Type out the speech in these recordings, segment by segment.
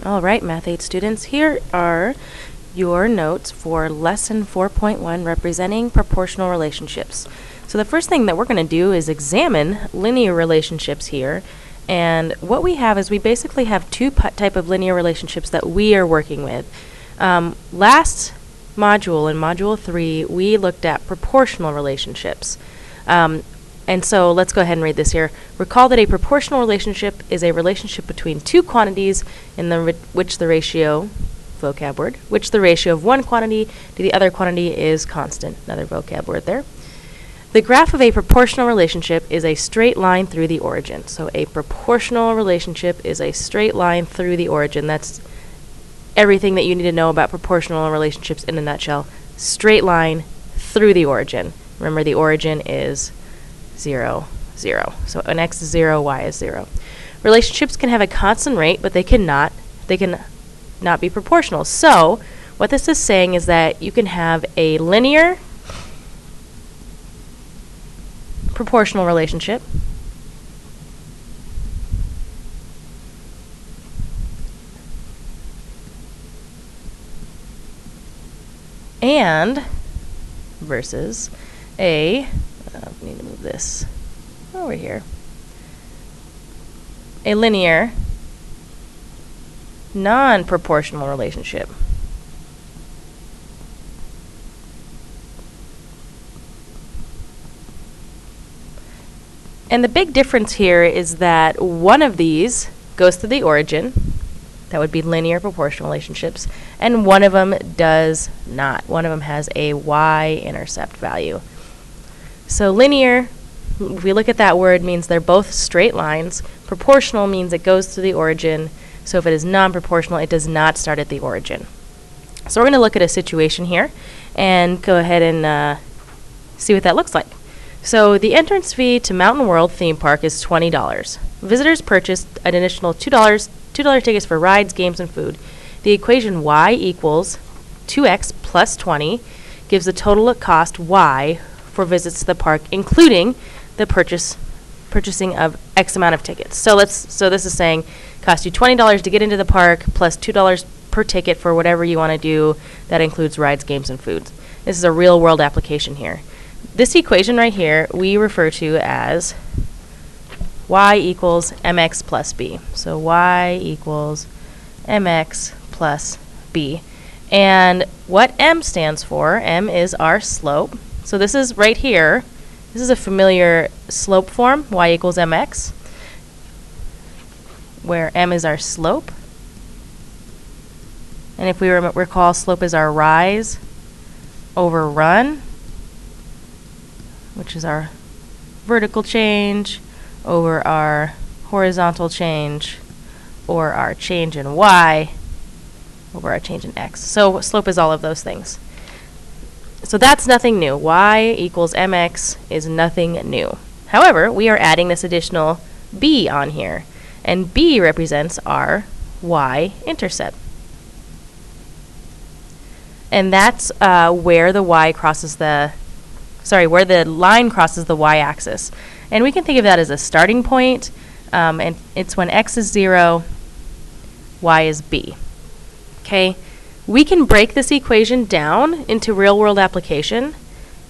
All right, Math 8 students, here are your notes for Lesson 4.1, Representing Proportional Relationships. So the first thing that we're going to do is examine linear relationships here. And what we have is we basically have two type of linear relationships that we are working with. Last module, in Module 3, we looked at proportional relationships. And so let's go ahead and read this here. Recall that a proportional relationship is a relationship between two quantities in which the ratio, vocab word, which the ratio of one quantity to the other quantity is constant. Another vocab word there. The graph of a proportional relationship is a straight line through the origin. So a proportional relationship is a straight line through the origin. That's everything that you need to know about proportional relationships in a nutshell. Straight line through the origin. Remember, the origin is 0, 0. So an x is 0, y is 0. Relationships can have a constant rate, but they cannot be proportional. So what this is saying is that you can have a linear proportional relationship and versus a I need to move this over here. A linear non-proportional relationship. And the big difference here is that one of these goes to the origin. That would be linear proportional relationships. And one of them does not. One of them has a y-intercept value. So linear, if we look at that word, means they're both straight lines. Proportional means it goes to the origin. So if it is non-proportional, it does not start at the origin. So we're going to look at a situation here and go ahead and see what that looks like. So the entrance fee to Mountain World theme park is $20. Visitors purchased an additional $2 tickets for rides, games, and food. The equation y equals 2x plus 20 gives the total cost y for visits to the park, including the purchasing of X amount of tickets. So this is saying cost you $20 to get into the park plus $2 per ticket for whatever you want to do. That includes rides, games, and food. This is a real world application here. This equation right here we refer to as y equals mx plus b. So y equals mx plus b. And what m stands for, m is our slope. So this is right here. This is a familiar slope form, y equals mx, where m is our slope. And if we recall, slope is our rise over run, which is our vertical change over our horizontal change, or our change in y over our change in x. So slope is all of those things. So that's nothing new. Y equals mx is nothing new. However, we are adding this additional b on here, and b represents our y-intercept. And that's where the line crosses the y-axis. And we can think of that as a starting point, and it's when x is 0, y is b. Okay? We can break this equation down into real-world application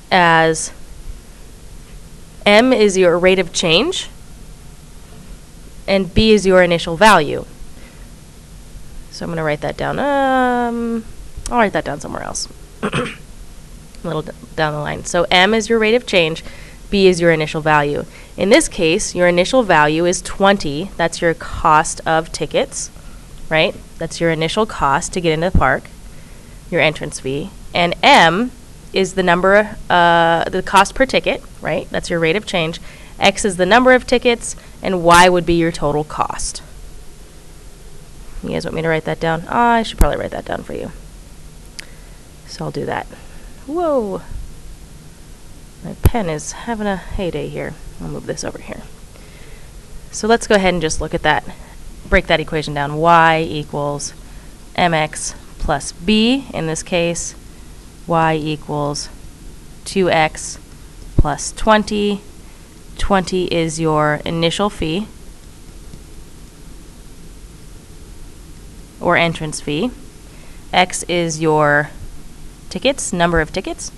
as m is your rate of change, and b is your initial value. So I'm going to write that down. I'll write that down somewhere else. A little down the line. So m is your rate of change, b is your initial value. In this case, your initial value is 20. That's your cost of tickets, right? That's your initial cost to get into the park, your entrance fee. And m is the number, the cost per ticket, right? That's your rate of change. X is the number of tickets, and y would be your total cost. You guys want me to write that down? I should probably write that down for you. So I'll do that. Whoa. My pen is having a heyday here. I'll move this over here. So let's go ahead and just look at that. Break that equation down. Y equals mx plus b. In this case, y equals 2x plus 20. 20 is your initial fee. or entrance fee. X is your tickets, number of tickets.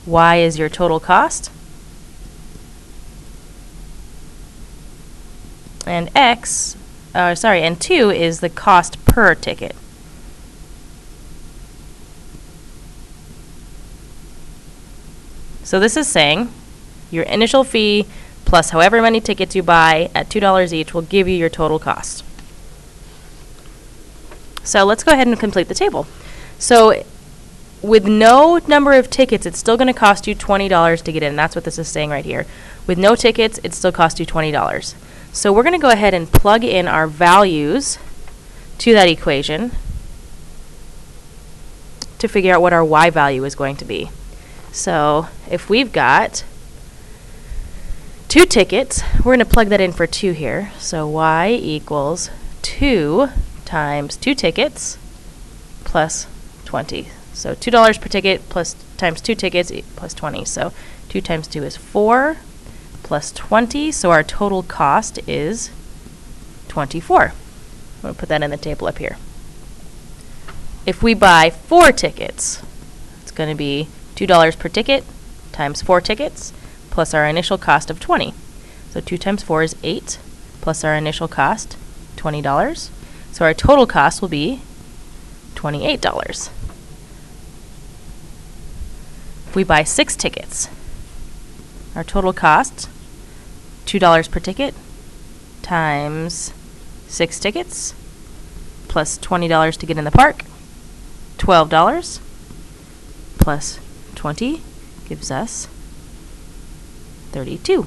Y is your total cost. And and 2 is the cost per ticket. So this is saying your initial fee plus however many tickets you buy at $2 each will give you your total cost. So let's go ahead and complete the table. So with no number of tickets, it's still going to cost you $20 to get in. That's what this is saying right here. With no tickets, it still costs you $20. So we're going to go ahead and plug in our values to that equation to figure out what our Y value is going to be. So if we've got 2 tickets, we're going to plug that in for 2 here. So Y equals 2 times 2 tickets plus 20. So $2 per ticket plus times 2 tickets plus 20. So 2 times 2 is 4 plus 20. So our total cost is 24. I'm going to put that in the table up here. If we buy 4 tickets, it's going to be $2 per ticket times 4 tickets plus our initial cost of 20. So 2 times 4 is 8 plus our initial cost, $20. So our total cost will be $28. If we buy 6 tickets, our total cost, $2 per ticket times 6 tickets plus $20 to get in the park, $12 plus 20 gives us 32.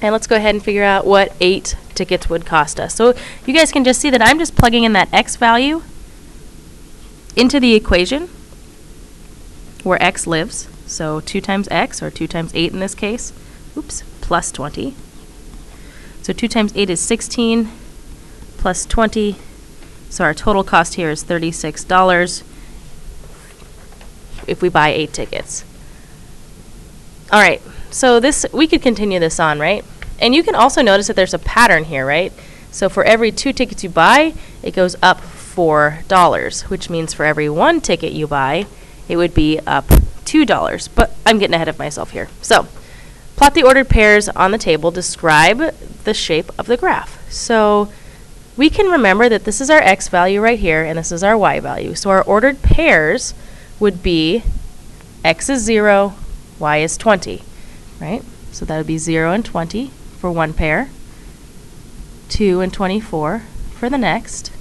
And let's go ahead and figure out what 8 tickets would cost us. So you guys can just see that I'm just plugging in that X value into the equation where X lives. So 2 times X, or 2 times 8 in this case, plus 20. So 2 times 8 is 16 plus 20. So our total cost here is $36 if we buy 8 tickets. All right, so we could continue this on, right? And you can also notice that there's a pattern here, right? So for every 2 tickets you buy, it goes up $4, which means for every 1 ticket you buy, it would be up $2. But I'm getting ahead of myself here. So plot the ordered pairs on the table. Describe the shape of the graph. So we can remember that this is our X value right here, and this is our Y value. So our ordered pairs would be X is 0, Y is 20, right? So that would be 0 and 20 for one pair, 2 and 24 for the next,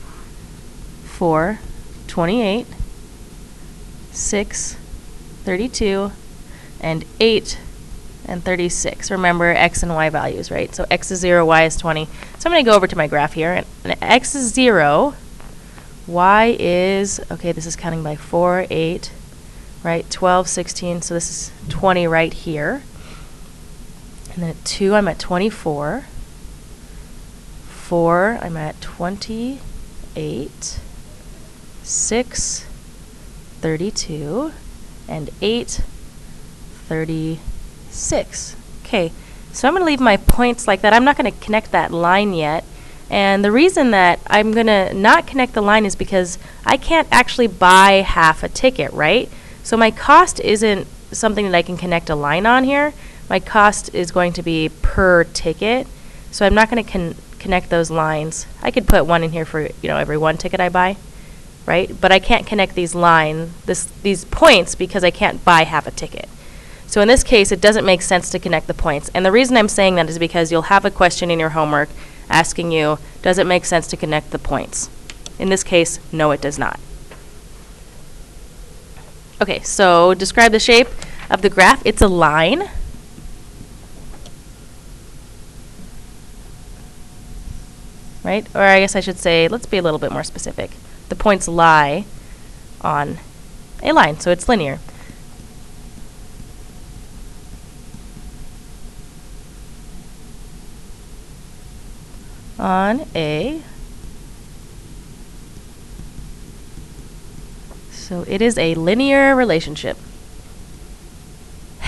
4, 28, 6, 32, and 8 and 36. Remember X and Y values, right? So X is 0, Y is 20. So I'm going to go over to my graph here. And X is 0, Y is, okay, this is counting by 4, 8, right? 12, 16, so this is 20 right here. And then at 2, I'm at 24. 4, I'm at 28. 6, 32. And 8, 36. Okay, so I'm going to leave my points like that. I'm not going to connect that line yet. And the reason that I'm going to not connect the line is because I can't actually buy half a ticket, right? So my cost isn't something that I can connect a line on here. My cost is going to be per ticket. So I'm not going to connect those lines. I could put one in here for, every 1 ticket I buy, right? But I can't connect these these points because I can't buy half a ticket. So in this case, it doesn't make sense to connect the points. And the reason I'm saying that is because you'll have a question in your homework asking you, does it make sense to connect the points? In this case, no, it does not. Okay, so describe the shape of the graph. It's a line. Right? Or I guess I should say, let's be a little bit more specific. The points lie on a line, so it's linear. On a, so it is a linear relationship.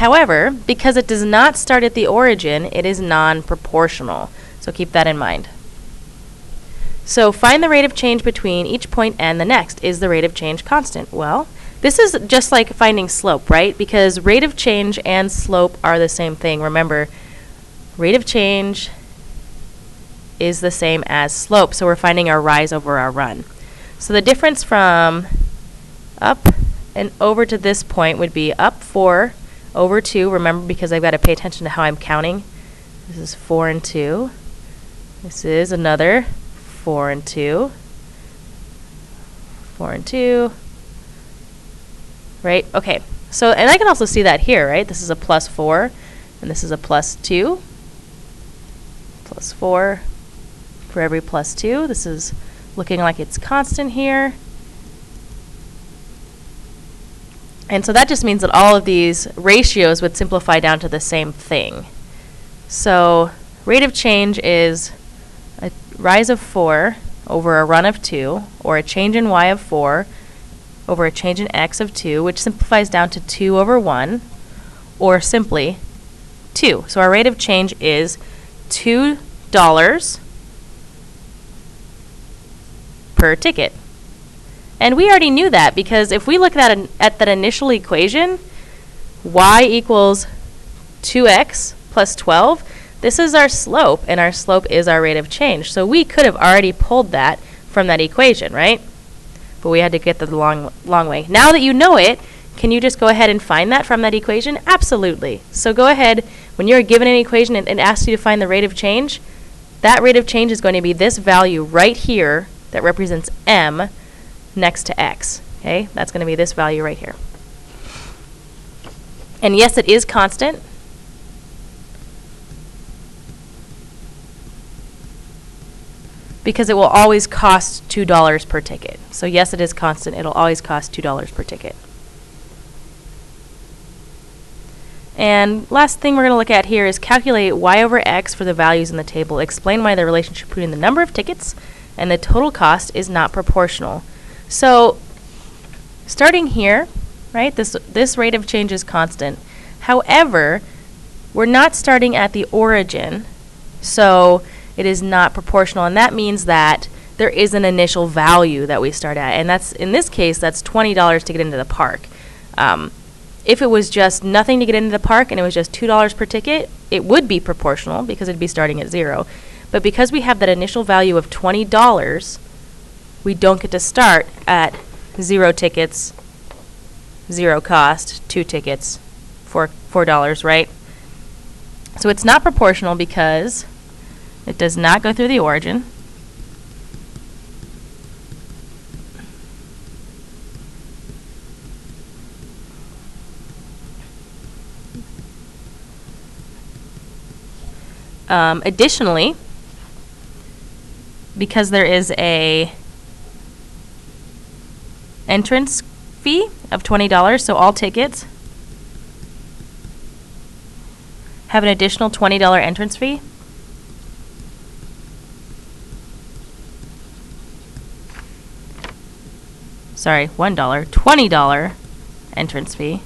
However, because it does not start at the origin, it is non-proportional. So keep that in mind. So find the rate of change between each point and the next. Is the rate of change constant? Well, this is just like finding slope, right? Because rate of change and slope are the same thing. Remember, rate of change is the same as slope. So we're finding our rise over our run. So the difference from up and over to this point would be up 4 over 2. Remember, because I've got to pay attention to how I'm counting. This is 4 and 2. This is another 4 and 2. 4 and 2. Right? Okay. So, and I can also see that here, right? This is a plus 4, and this is a plus 2. Plus 4 for every plus 2. This is looking like it's constant here. And so that just means that all of these ratios would simplify down to the same thing. So rate of change is a rise of 4 over a run of 2, or a change in y of 4 over a change in x of 2, which simplifies down to 2 over 1, or simply 2. So our rate of change is $2 per ticket. And we already knew that, because if we look at that initial equation, y equals 2x plus 12, this is our slope, and our slope is our rate of change. So we could have already pulled that from that equation, right? But we had to get the long way. Now that you know it, can you just go ahead and find that from that equation? Absolutely. So go ahead, when you're given an equation and it asks you to find the rate of change, that rate of change is going to be this value right here that represents m next to x. Okay, that's going to be this value right here. And yes, it is constant. Because it will always cost $2 per ticket. So yes, it is constant. It'll always cost $2 per ticket. And last thing we're going to look at here is calculate y over x for the values in the table. Explain why the relationship between the number of tickets and the total cost is not proportional. So starting here, right, this rate of change is constant. However, we're not starting at the origin, so it is not proportional, and that means that there is an initial value that we start at, and that's, in this case, that's $20 to get into the park. If it was just nothing to get into the park and it was just $2 per ticket, it would be proportional because it'd be starting at 0. But because we have that initial value of $20, we don't get to start at 0 tickets, 0 cost, 2 tickets, $4, right? So it's not proportional because it does not go through the origin. Additionally, because there is a entrance fee of $20, so all tickets have an additional $20 entrance fee. Sorry, $1, $20 entrance fee.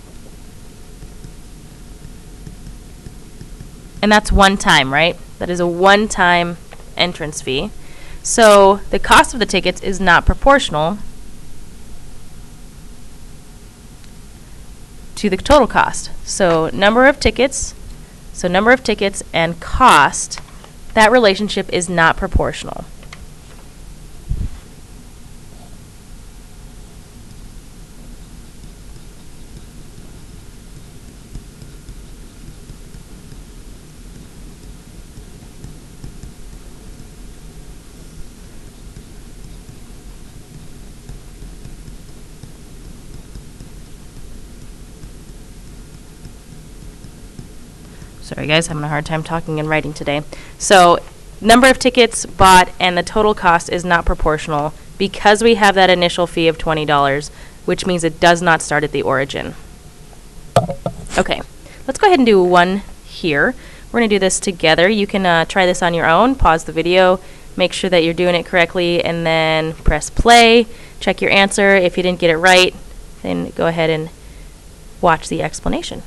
And that's one time, right? That is a one-time entrance fee. So the cost of the tickets is not proportional to the total cost. So number of tickets and cost, that relationship is not proportional. Sorry guys, having a hard time talking and writing today. So number of tickets bought and the total cost is not proportional because we have that initial fee of $20, which means it does not start at the origin. Okay, let's go ahead and do one here. We're going to do this together. You can try this on your own, pause the video, make sure that you're doing it correctly, and then press play, check your answer. If you didn't get it right, then go ahead and watch the explanation.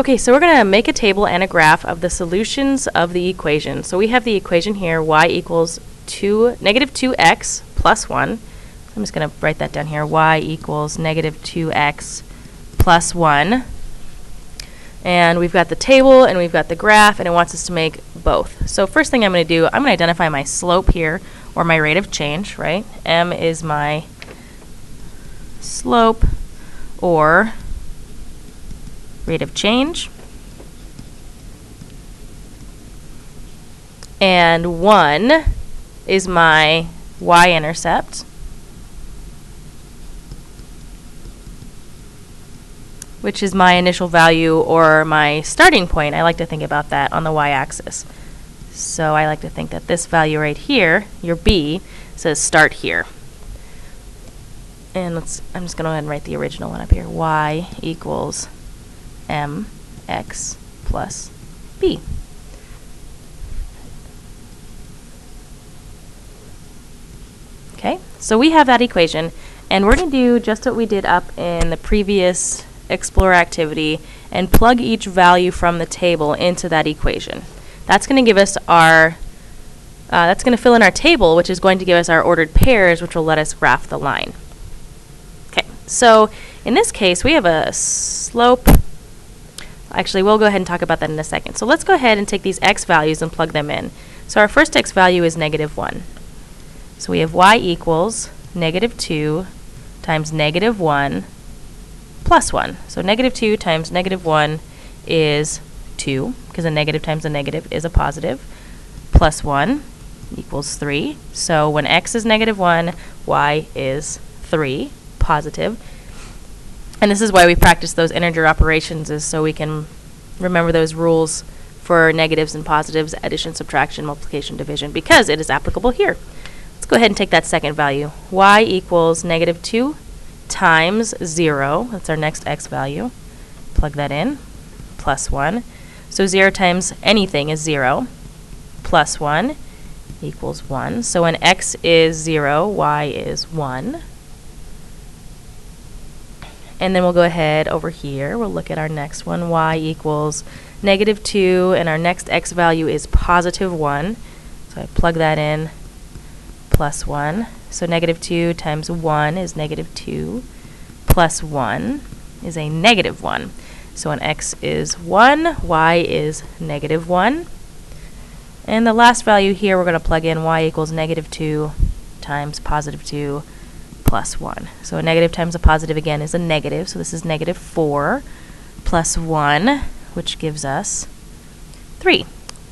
Okay, so we're going to make a table and a graph of the solutions of the equation. So we have the equation here, y equals negative 2x plus 1. So I'm just going to write that down here, y equals negative 2x plus 1. And we've got the table and we've got the graph, and it wants us to make both. So first thing I'm going to do, I'm going to identify my slope here, or my rate of change, right? M is my slope, or rate of change. And 1 is my y-intercept, which is my initial value or my starting point. I like to think about that on the y-axis. So I like to think that this value right here, your b, says start here. And I'm just going to go ahead and write the original one up here. Y equals mx plus b. Okay, so we have that equation, and we're going to do just what we did up in the previous Explore activity and plug each value from the table into that equation. That's going to give us our, that's going to fill in our table, which is going to give us our ordered pairs, which will let us graph the line. Okay, so in this case, we have a slope. Actually, we'll go ahead and talk about that in a second. So let's go ahead and take these x values and plug them in. So our first x value is negative 1. So we have y equals negative 2 times negative 1 plus 1. So negative 2 times negative 1 is 2, because a negative times a negative is a positive, plus 1 equals 3. So when x is negative 1, y is 3, positive. And this is why we practice those integer operations, is so we can remember those rules for negatives and positives, addition, subtraction, multiplication, division, because it is applicable here. Let's go ahead and take that second value. Y equals negative 2 times 0, that's our next x value, plug that in, plus 1. So 0 times anything is 0, plus 1 equals 1. So when x is 0, y is 1. And then we'll go ahead over here, we'll look at our next one, y equals negative 2, and our next x value is positive 1. So I plug that in, plus 1. So negative 2 times 1 is negative 2, plus 1 is a negative 1. So when x is 1, y is negative 1. And the last value here, we're going to plug in y equals negative 2 times positive 2 plus 1. So a negative times a positive again is a negative, so this is negative 4 plus 1, which gives us 3.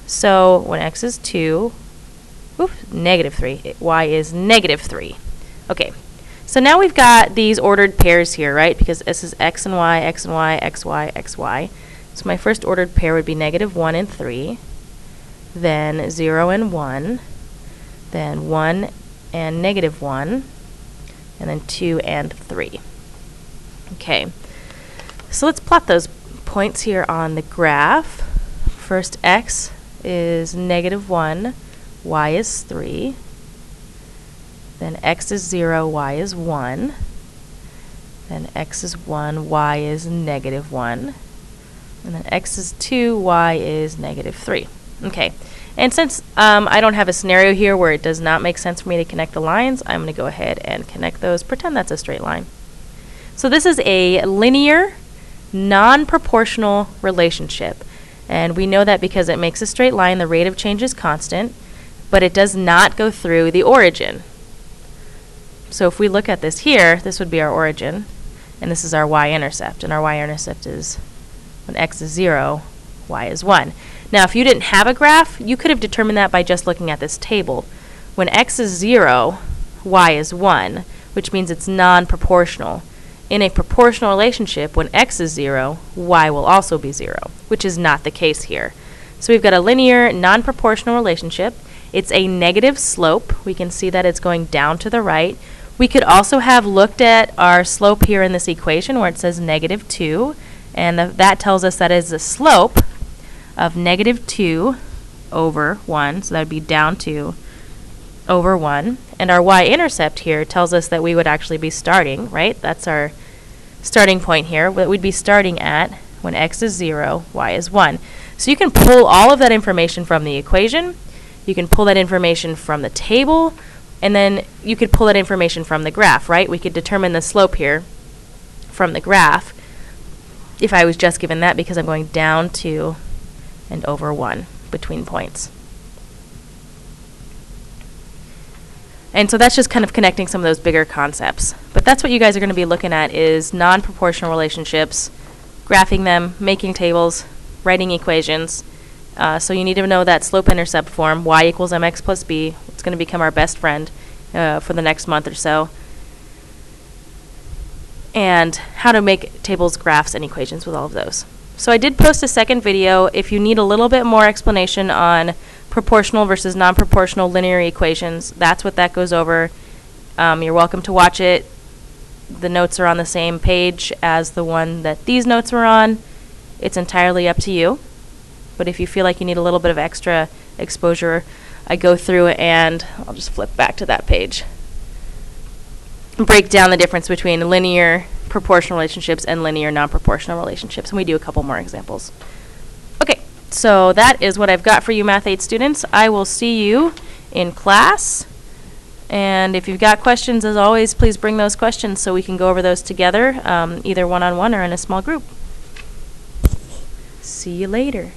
So when x is 2, negative 3. Y is negative 3. Okay, so now we've got these ordered pairs here, right? Because this is x and y, x and y, x, y, x, y. So my first ordered pair would be negative 1 and 3, then 0 and 1, then 1 and negative 1, and then 2 and 3. Okay, so let's plot those points here on the graph. First, x is negative 1. Y is 3, then x is 0, y is 1, then x is 1, y is negative 1, and then x is 2, y is negative 3. Okay, and since I don't have a scenario here where it does not make sense for me to connect the lines, I'm going to go ahead and connect those, pretend that's a straight line. So this is a linear, non-proportional relationship, and we know that because it makes a straight line, the rate of change is constant, but it does not go through the origin. So if we look at this here, this would be our origin, and this is our y-intercept, and our y-intercept is when x is 0, y is 1. Now if you didn't have a graph, you could have determined that by just looking at this table. When x is 0, y is 1, which means it's non-proportional. In a proportional relationship, when x is 0, y will also be 0, which is not the case here. So we've got a linear, non-proportional relationship. It's a negative slope. We can see that it's going down to the right. We could also have looked at our slope here in this equation where it says negative 2, and that tells us that is the slope of negative 2 over 1, so that would be down 2 over 1. And our y-intercept here tells us that we would actually be starting, right? That's our starting point here. We'd be starting at When x is 0, y is 1. So you can pull all of that information from the equation, you can pull that information from the table, and then you could pull that information from the graph, right? We could determine the slope here from the graph if I was just given that, because I'm going down 2 and over 1 between points. And so that's just kind of connecting some of those bigger concepts. But that's what you guys are going to be looking at, is non-proportional relationships, graphing them, making tables, writing equations. So you need to know that slope-intercept form, y equals mx plus b. It's going to become our best friend for the next month or so. And how to make tables, graphs, and equations with all of those. So I did post a second video. If you need a little bit more explanation on proportional versus non-proportional linear equations, that's what that goes over. You're welcome to watch it. The notes are on the same page as the one that these notes were on. It's entirely up to you. But if you feel like you need a little bit of extra exposure, I go through and I'll just flip back to that page. Break down the difference between linear proportional relationships and linear non-proportional relationships. And we do a couple more examples. Okay, so that is what I've got for you, Math 8 students. I will see you in class. And if you've got questions, as always, please bring those questions so we can go over those together, either one-on-one or in a small group. See you later.